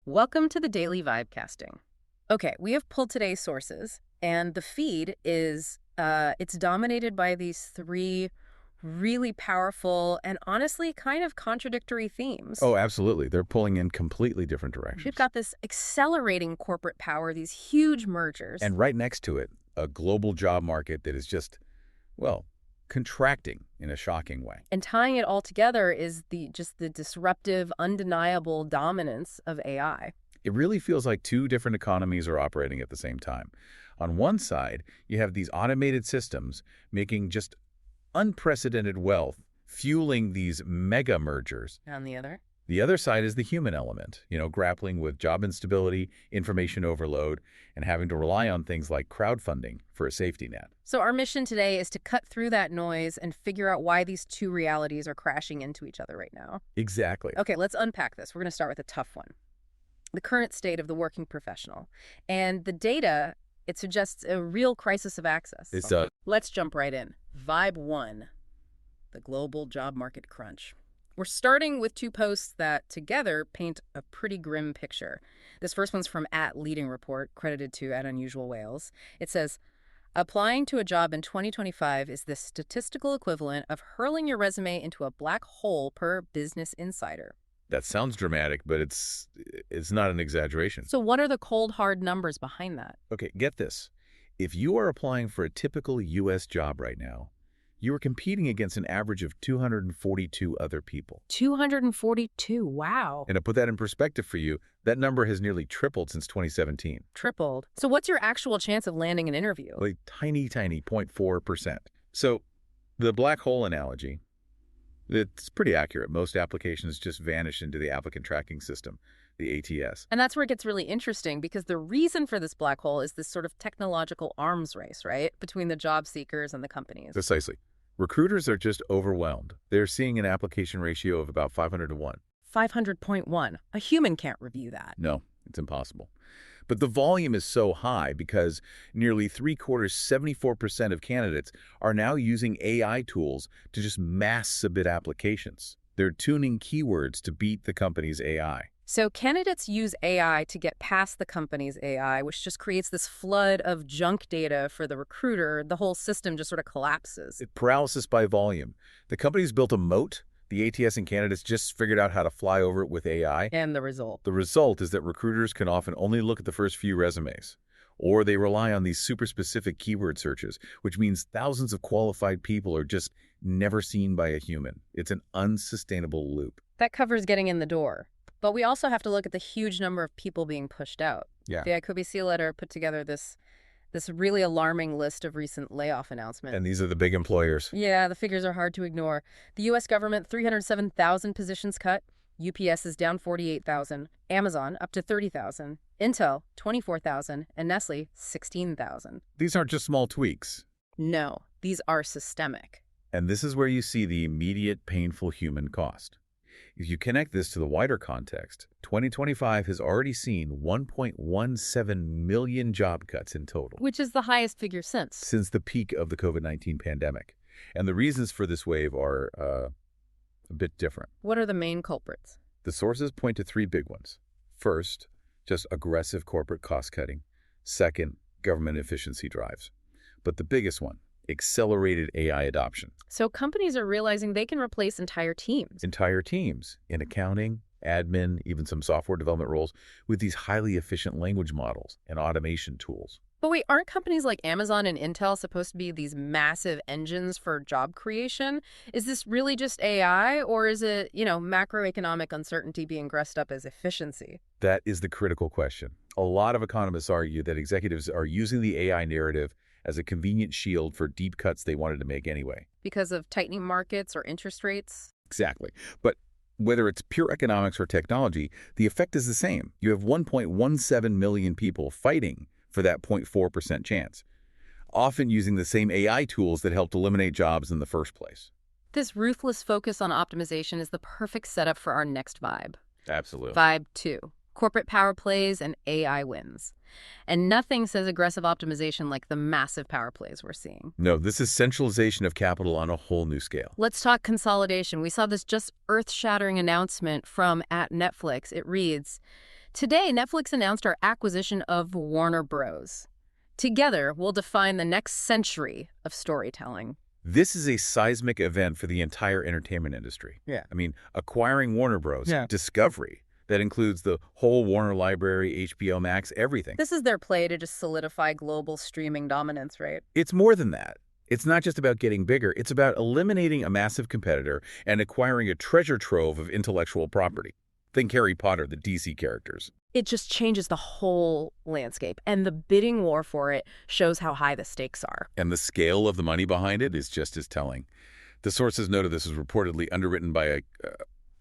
Welcome to the Daily Vibecasting. Okay, we have pulled today's sources, and the feed is, it's dominated by these three really powerful and honestly kind of contradictory themes. Oh, absolutely. They're pulling in completely different directions. We've got this accelerating corporate power, these huge mergers. And right next to it, a global job market that is just, well, contracting in a shocking way. And tying it all together is the disruptive, undeniable dominance of AI. It really feels like two different economies are operating at the same time. On one side, you have these automated systems making just unprecedented wealth, fueling these mega mergers. On the other? The other side is the human element, grappling with job instability, information overload, and having to rely on things like crowdfunding for a safety net. So our mission today is to cut through that noise and figure out why these two realities are crashing into each other right now. Exactly. Okay, let's unpack this. We're going to start with a tough one. The current state of the working professional. And the data, it suggests a real crisis of access. It does. Let's jump right in. Vibe 1, the global job market crunch. We're starting with two posts that together paint a pretty grim picture. This first one's from @LeadingReport, credited to @UnusualWhales. It says, applying to a job in 2025 is the statistical equivalent of hurling your resume into a black hole per Business Insider. That sounds dramatic, but it's not an exaggeration. So what are the cold, hard numbers behind that? Okay, get this. If you are applying for a typical U.S. job right now, you are competing against an average of 242 other people. 242, wow. And to put that in perspective for you, that number has nearly tripled since 2017. Tripled. So what's your actual chance of landing an interview? Like tiny 0.4%. So the black hole analogy, it's pretty accurate. Most applications just vanish into the applicant tracking system, the ATS. And that's where it gets really interesting, because the reason for this black hole is this sort of technological arms race, right? Between the job seekers and the companies. Precisely. Recruiters are just overwhelmed. They're seeing an application ratio of about 500 to 1. 500.1. A human can't review that. No, it's impossible. But the volume is so high because nearly 3/4, 74% of candidates are now using AI tools to just mass submit applications. They're tuning keywords to beat the company's AI. So candidates use AI to get past the company's AI, which just creates this flood of junk data for the recruiter. The whole system just sort of collapses. Paralysis by volume. The company's built a moat. The ATS and candidates just figured out how to fly over it with AI. And the result? The result is that recruiters can often only look at the first few resumes, or they rely on these super specific keyword searches, which means thousands of qualified people are just never seen by a human. It's an unsustainable loop. That covers getting in the door. But we also have to look at the huge number of people being pushed out. Yeah. The ICOBC letter put together this really alarming list of recent layoff announcements. And these are the big employers. Yeah, the figures are hard to ignore. The U.S. government, 307,000 positions cut. UPS is down 48,000. Amazon, up to 30,000. Intel, 24,000. And Nestle, 16,000. These aren't just small tweaks. No, these are systemic. And this is where you see the immediate, painful human cost. If you connect this to the wider context, 2025 has already seen 1.17 million job cuts in total. Which is the highest figure since the peak of the COVID-19 pandemic. And the reasons for this wave are a bit different. What are the main culprits? The sources point to three big ones. First, just aggressive corporate cost-cutting. Second, government efficiency drives. But the biggest one, accelerated AI adoption. So companies are realizing they can replace entire teams. Entire teams in accounting, admin, even some software development roles with these highly efficient language models and automation tools. But wait, aren't companies like Amazon and Intel supposed to be these massive engines for job creation? Is this really just AI, or is it, macroeconomic uncertainty being dressed up as efficiency? That is the critical question. A lot of economists argue that executives are using the AI narrative as a convenient shield for deep cuts they wanted to make anyway. Because of tightening markets or interest rates? Exactly. But whether it's pure economics or technology, the effect is the same. You have 1.17 million people fighting for that 0.4% chance, often using the same AI tools that helped eliminate jobs in the first place. This ruthless focus on optimization is the perfect setup for our next vibe. Absolutely. Vibe 2. Corporate power plays and AI wins. And nothing says aggressive optimization like the massive power plays we're seeing. No, this is centralization of capital on a whole new scale. Let's talk consolidation. We saw this just earth-shattering announcement from @Netflix. It reads, Today, Netflix announced our acquisition of Warner Bros. Together, we'll define the next century of storytelling. This is a seismic event for the entire entertainment industry. Yeah. I mean, acquiring Warner Bros. Yeah. Discovery. That includes the whole Warner library, HBO Max, everything. This is their play to just solidify global streaming dominance, right? It's more than that. It's not just about getting bigger. It's about eliminating a massive competitor and acquiring a treasure trove of intellectual property. Think Harry Potter, the DC characters. It just changes the whole landscape, and the bidding war for it shows how high the stakes are. And the scale of the money behind it is just as telling. The sources noted this was reportedly underwritten by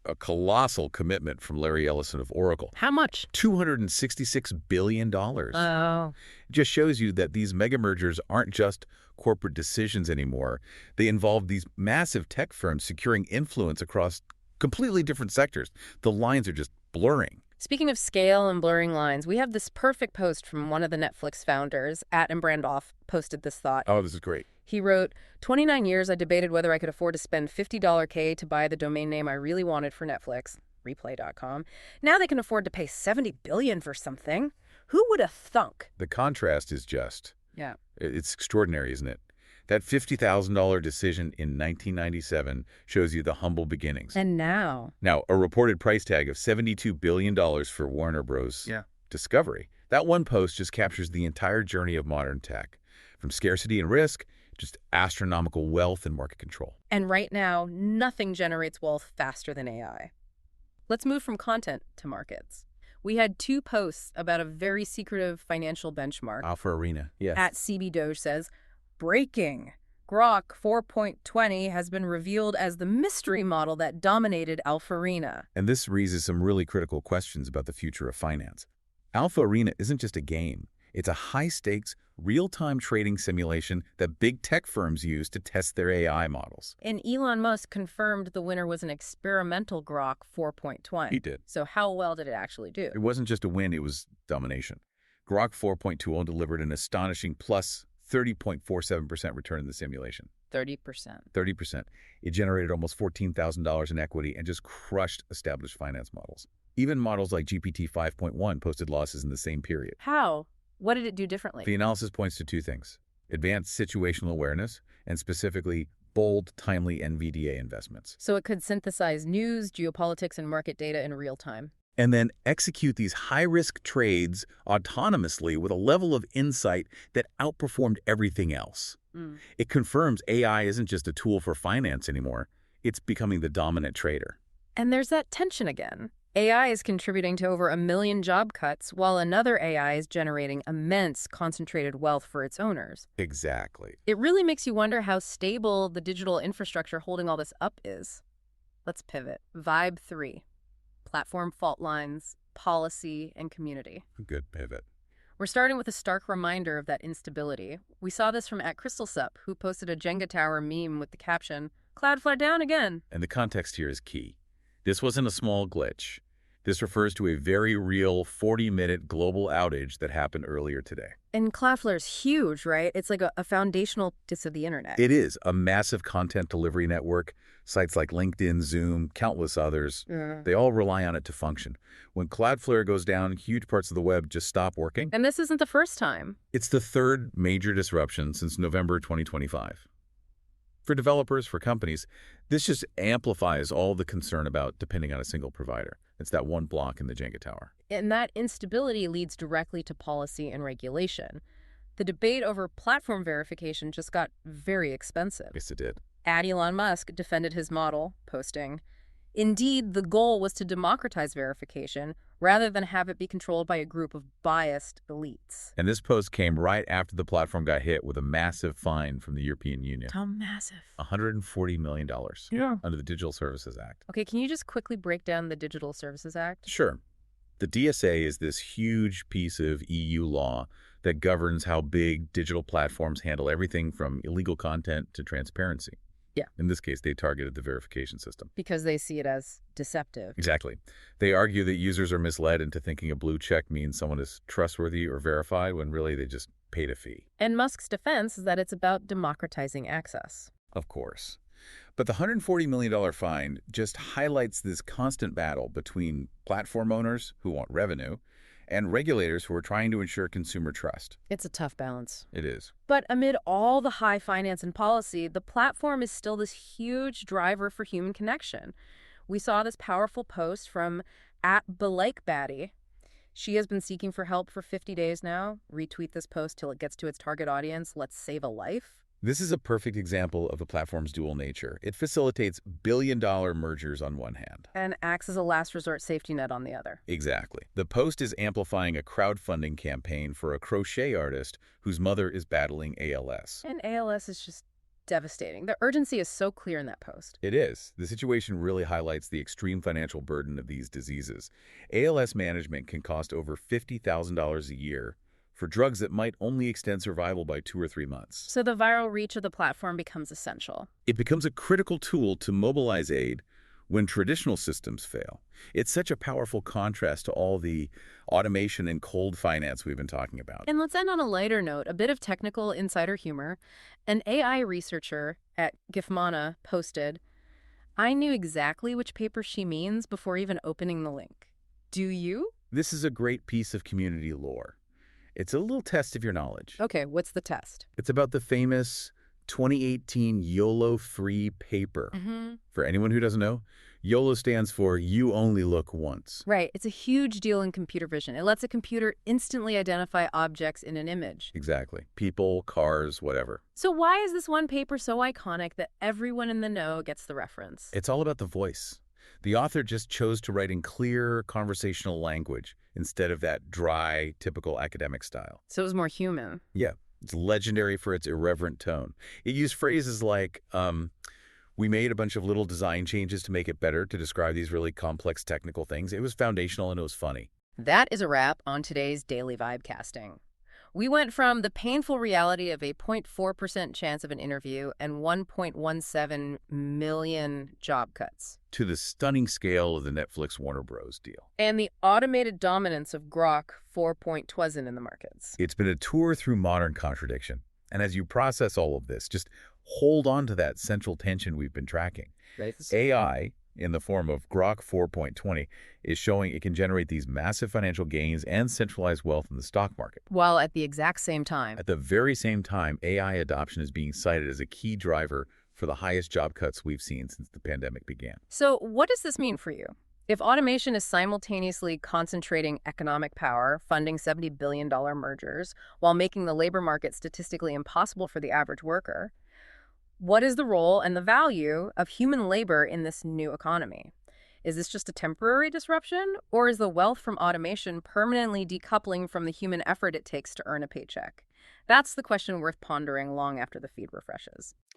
a colossal commitment from Larry Ellison of Oracle. How much? $266 billion. Oh. It just shows you that these mega mergers aren't just corporate decisions anymore. They involve these massive tech firms securing influence across completely different sectors. The lines are just blurring. Speaking of scale and blurring lines, we have this perfect post from one of the Netflix founders, @Brandoff, posted this thought. Oh, this is great. He wrote, 29 years I debated whether I could afford to spend $50K to buy the domain name I really wanted for Netflix, replay.com. Now they can afford to pay $70 billion for something. Who would have thunk? The contrast is just, Yeah. it's extraordinary, isn't it? That $50,000 decision in 1997 shows you the humble beginnings. And now? Now, a reported price tag of $72 billion for Warner Bros. Discovery. That one post just captures the entire journey of modern tech, from scarcity and risk, just astronomical wealth and market control. And right now, nothing generates wealth faster than AI. Let's move from content to markets. We had two posts about a very secretive financial benchmark. Alpha Arena, yes. @CB Doge says, breaking. Grok 4.20 has been revealed as the mystery model that dominated Alpha Arena. And this raises some really critical questions about the future of finance. Alpha Arena isn't just a game. It's a high-stakes, real-time trading simulation that big tech firms use to test their AI models. And Elon Musk confirmed the winner was an experimental Grok 4.20. He did. So how well did it actually do? It wasn't just a win, it was domination. Grok 4.20 delivered an astonishing plus 30.47% return in the simulation. 30%. 30%. It generated almost $14,000 in equity and just crushed established finance models. Even models like GPT 5.1 posted losses in the same period. How? What did it do differently? The analysis points to two things: advanced situational awareness and specifically bold, timely NVDA investments. So it could synthesize news, geopolitics, and market data in real time. And then execute these high-risk trades autonomously with a level of insight that outperformed everything else. It confirms AI isn't just a tool for finance anymore. It's becoming the dominant trader. And there's that tension again. AI is contributing to over 1 million job cuts, while another AI is generating immense concentrated wealth for its owners. Exactly. It really makes you wonder how stable the digital infrastructure holding all this up is. Let's pivot. Vibe 3. Platform fault lines, policy, and community. Good pivot. We're starting with a stark reminder of that instability. We saw this from @CrystalSup, who posted a Jenga tower meme with the caption, "Cloudflare down again." And the context here is key. This wasn't a small glitch. This refers to a very real 40-minute global outage that happened earlier today. And Cloudflare's huge, right? It's like a foundational piece of the internet. It is a massive content delivery network. Sites like LinkedIn, Zoom, countless others, they all rely on it to function. When Cloudflare goes down, huge parts of the web just stop working. And this isn't the first time. It's the third major disruption since November 2025. For developers, for companies, this just amplifies all the concern about depending on a single provider. It's that one block in the Jenga tower. And that instability leads directly to policy and regulation. The debate over platform verification just got very expensive. Yes, it did. Elon Musk defended his model, posting, "Indeed, the goal was to democratize verification rather than have it be controlled by a group of biased elites." And this post came right after the platform got hit with a massive fine from the European Union. How massive? $140 million under the Digital Services Act. Okay, can you just quickly break down the Digital Services Act? Sure. The DSA is this huge piece of EU law that governs how big digital platforms handle everything from illegal content to transparency. Yeah. In this case, they targeted the verification system. Because they see it as deceptive. Exactly. They argue that users are misled into thinking a blue check means someone is trustworthy or verified when really they just paid a fee. And Musk's defense is that it's about democratizing access. Of course. But the $140 million fine just highlights this constant battle between platform owners who want revenue and regulators who are trying to ensure consumer trust. It's a tough balance. It is. But amid all the high finance and policy, the platform is still this huge driver for human connection. We saw this powerful post from @BelakeBaddie. She has been seeking for help for 50 days now. Retweet this post till it gets to its target audience. Let's save a life. This is a perfect example of the platform's dual nature. It facilitates billion-dollar mergers on one hand. And acts as a last resort safety net on the other. Exactly. The post is amplifying a crowdfunding campaign for a crochet artist whose mother is battling ALS. And ALS is just devastating. The urgency is so clear in that post. It is. The situation really highlights the extreme financial burden of these diseases. ALS management can cost over $50,000 a year for drugs that might only extend survival by 2 or 3 months. So the viral reach of the platform becomes essential. It becomes a critical tool to mobilize aid when traditional systems fail. It's such a powerful contrast to all the automation and cold finance we've been talking about. And let's end on a lighter note, a bit of technical insider humor. An AI researcher at Gifmana posted, "I knew exactly which paper she means before even opening the link. Do you?" This is a great piece of community lore. It's a little test of your knowledge. Okay, what's the test? It's about the famous 2018 YOLO-free paper. For anyone who doesn't know, YOLO stands for You Only Look Once. Right, it's a huge deal in computer vision. It lets a computer instantly identify objects in an image. Exactly. People, cars, whatever. So why is this one paper so iconic that everyone in the know gets the reference? It's all about the voice. The author just chose to write in clear conversational language instead of that dry, typical academic style. So it was more human. Yeah, it's legendary for its irreverent tone. It used phrases like, we made a bunch of little design changes to make it better to describe these really complex technical things. It was foundational and it was funny. That is a wrap on today's Daily Vibecasting. We went from the painful reality of a 0.4% chance of an interview and 1.17 million job cuts, To the stunning scale of the Netflix Warner Bros. Deal. and the automated dominance of Grok 4.2 in the markets. It's been a tour through modern contradiction. And as you process all of this, just hold on to that central tension we've been tracking. Right. AI, in the form of Grok 4.20, is showing it can generate these massive financial gains and centralize wealth in the stock market. While at the exact same time, At the very same time, AI adoption is being cited as a key driver for the highest job cuts we've seen since the pandemic began. So what does this mean for you? If automation is simultaneously concentrating economic power, funding $70 billion mergers, while making the labor market statistically impossible for the average worker, what is the role and the value of human labor in this new economy? Is this just a temporary disruption, or is the wealth from automation permanently decoupling from the human effort it takes to earn a paycheck? That's the question worth pondering long after the feed refreshes.